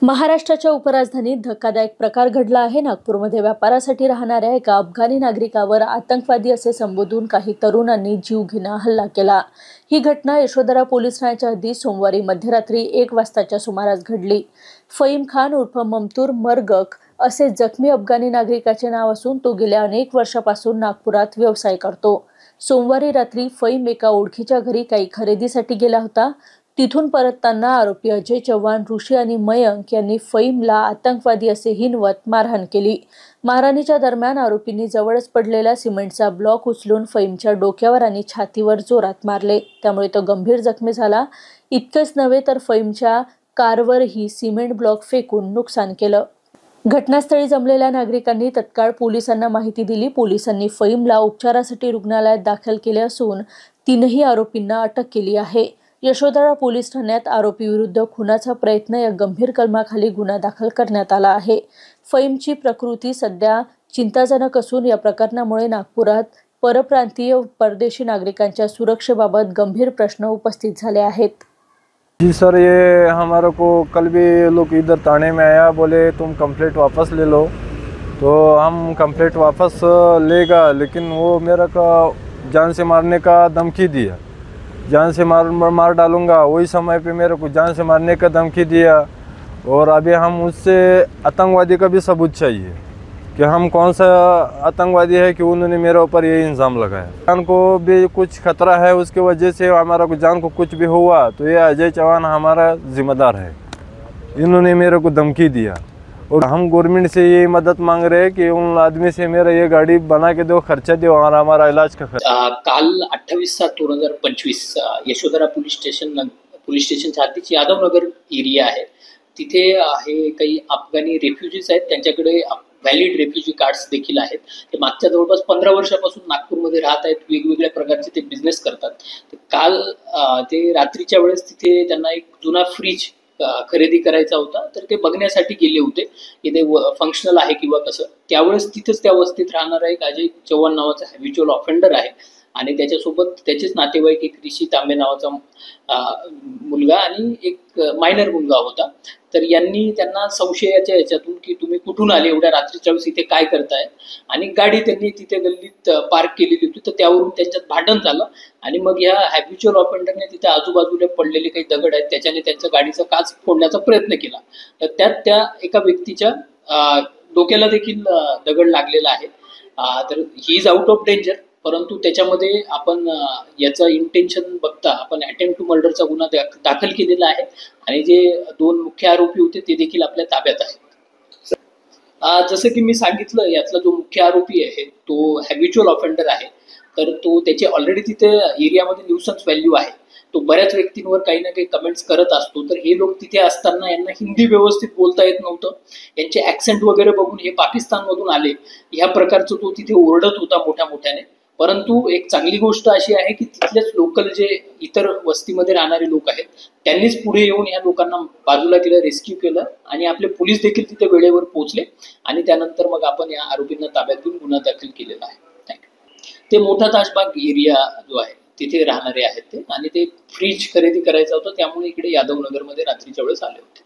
महाराष्ट्राच्या उपराजधानीत धक्कादायक प्रकार घडला आहे। नागपूरमध्ये व्यापारासाठी राहणाऱ्या एका अफगाणी नागरिकावर आतंकवादी असे संबोधून काही तरुणांनी जीवघेणा हल्ला केला। ही घटना यशोधरा पोलीस ठाण्याच्या हद्दीत सोमवारी मध्यरात्री 1 वाजताच्या सुमारास घडली। फहीम खान उर्फ ममतूर मरगक असे जखमी अफगाणी नागरिकाचे नाव असून तो गेल्या अनेक वर्षापासून नागपुरात व्यवसाय करतो। सोमवारी रात्री फहीम एका ओळखीच्या घरी काही खरेदीसाठी गेला होता। तिथून परतताना आरोपी अजय चव्हाण, ऋषी आणि मयंक यांनी फहीमला आतंकवादी असे हिनवत मारहाण केली। मारहाणीच्या दरम्यान आरोपींनी जवळच पडलेला सिमेंटचा ब्लॉक उचलून फहीमच्या डोक्यावर आणि छातीवर जोरात मारले, त्यामुळे तो गंभीर जखमी झाला। इतकंच नव्हे तर फहीमच्या कारवरही सिमेंट ब्लॉक फेकून नुकसान केलं। घटनास्थळी जमलेल्या नागरिकांनी तत्काळ पोलिसांना माहिती दिली। पोलिसांनी फहीमला उपचारासाठी रुग्णालयात दाखल केले असून तीनही आरोपींना अटक केली आहे। यशोधरा पोलीस ठाण्यात आरोपीविरुद्ध खुनाचा प्रयत्न या गंभीर कलमाखाली गुन्हा दाखल करण्यात आला आहे। फहीमची प्रकृती सध्या चिंताजनक असून या प्रकरणामुळे नागपुरात परप्रांतीय परदेशी नागरिकांच्या सुरक्षेबाबत गंभीर प्रश्न उपस्थित झाले आहेत। जी सर, ये हमारे को कल भी लोग इधर थाने में आया, बोले तुम कंप्लेंट वापस ले लो, तो हम कंप्लेंट वापस लेगा, लेकिन वो मेरा का जान से मारने का धमकी दिया। जान से मार डालूंगा, वही समय पे मेरे को जान से मारने का धमकी दिया। और अभी हम उससे आतंकवादी का भी सबूत चाहिए कि हम कौन सा आतंकवादी है कि उन्होंने मेरे ऊपर ये इल्ज़ाम लगाया। जान को भी कुछ खतरा है, उसकी वजह से हमारा जान को कुछ भी हुआ तो ये अजय चौहान हमारा जिम्मेदार है। इन्होंने मेरे को धमकी दिया और हम गवर्नमेंट से ये मदद मांग रहे हैं कि उन आदमी से मेरा ये गाड़ी बना के दो, खर्चा दो और हमारा इलाज का खर्चा। काल 28/7/2025 यशोधरा पोलीस स्टेशनच्या हद्दीत यादवनगर एरिया आहे। तिथे आहे काही अफगाणी रेफ्युजीज आहेत, त्यांच्याकडे व्हॅलिड रेफ्युजी कार्ड्स देखील आहेत। ते मागच्या जवळपास 15 वर्षापासून नागपूरमध्ये राहत आहेत, वेगवेगळ्या प्रकारचे ते बिझनेस करतात। काल ते रात्रीच्या वेळेस तिथे त्यांना एक जुना फ्रीज खरेदी करायचा होता, तर ते बघण्यासाठी गेले होते की ते फंक्शनल आहे किंवा कसं। त्यावेळेस तिथेच त्या वस्तीत राहणारा एक अजय चव्हाण नावाचा हॅबिच्युअल ऑफेंडर आहे आणि त्याच्यासोबत त्याचेच नातेवाईक एक ऋषी तांबे नावाचा मुलगा आणि एक मायनर मुलगा होता। तर यांनी त्यांना संशयाच्या याच्यातून की तुम्ही कुठून आले, एवढ्या रात्रीच्या वेळेस इथे काय करताय, आणि गाडी त्यांनी तिथे गल्लीत पार्क केलेली होती, तर त्यावरून त्यांच्यात भांडण झालं आणि मग या हॅबिच्युअल ऑफेंडरने तिथे आजूबाजूला पडलेले काही दगड आहेत त्याच्याने त्यांच्या गाडीचा काच फोडण्याचा प्रयत्न केला। तर त्यात त्या एका व्यक्तीच्या डोक्याला देखील दगड लागलेला आहे। तर he is out of danger, परंतु त्याच्यामध्ये आपण याचा इंटेन्शन बघता आपण अटेम्प्ट टू मर्डरचा गुन्हा दाखल केलेला आहे आणि जे 2 मुख्य आरोपी होते ते देखील आपल्या ताब्यात आहेत। जसं की मी सांगितलं, यातला जो मुख्य आरोपी आहे तो हॅबिच्युअल ऑफेंडर आहे, तर तो त्याचे ऑलरेडी तिथे एरियामध्ये न्यूसन्स व्हॅल्यू आहे। तो बऱ्याच व्यक्तींवर काही ना काही कमेंट्स करत असतो। तर हे लोक तिथे असताना यांना हिंदी व्यवस्थित बोलता येत नव्हतं, यांचे ॲक्सेंट वगैरे बघून हे पाकिस्तानमधून आले ह्या प्रकारचं तो तिथे ओरडत होता मोठ्या मोठ्याने। परंतु एक चांगली गोष्ट अशी आहे की तिथलेच लोकल जे इतर वस्तीमध्ये राहणारे लोक आहेत त्यांनीच पुढे येऊन या लोकांना बाजूला केलं, रेस्क्यू केलं आणि आपले पोलीस देखील तिथे वेळेवर पोहोचले आणि त्यानंतर मग आपण या आरोपींना ताब्यात घेऊन गुन्हा दाखल केलेला आहे। ते मोठा ताजबाग एरिया जो आहे तिथे राहणारे आहेत ते, आणि ते फ्रीज खरेदी करायचा होता त्यामुळे इकडे यादवनगरमध्ये रात्रीच्या वेळेस आले होते।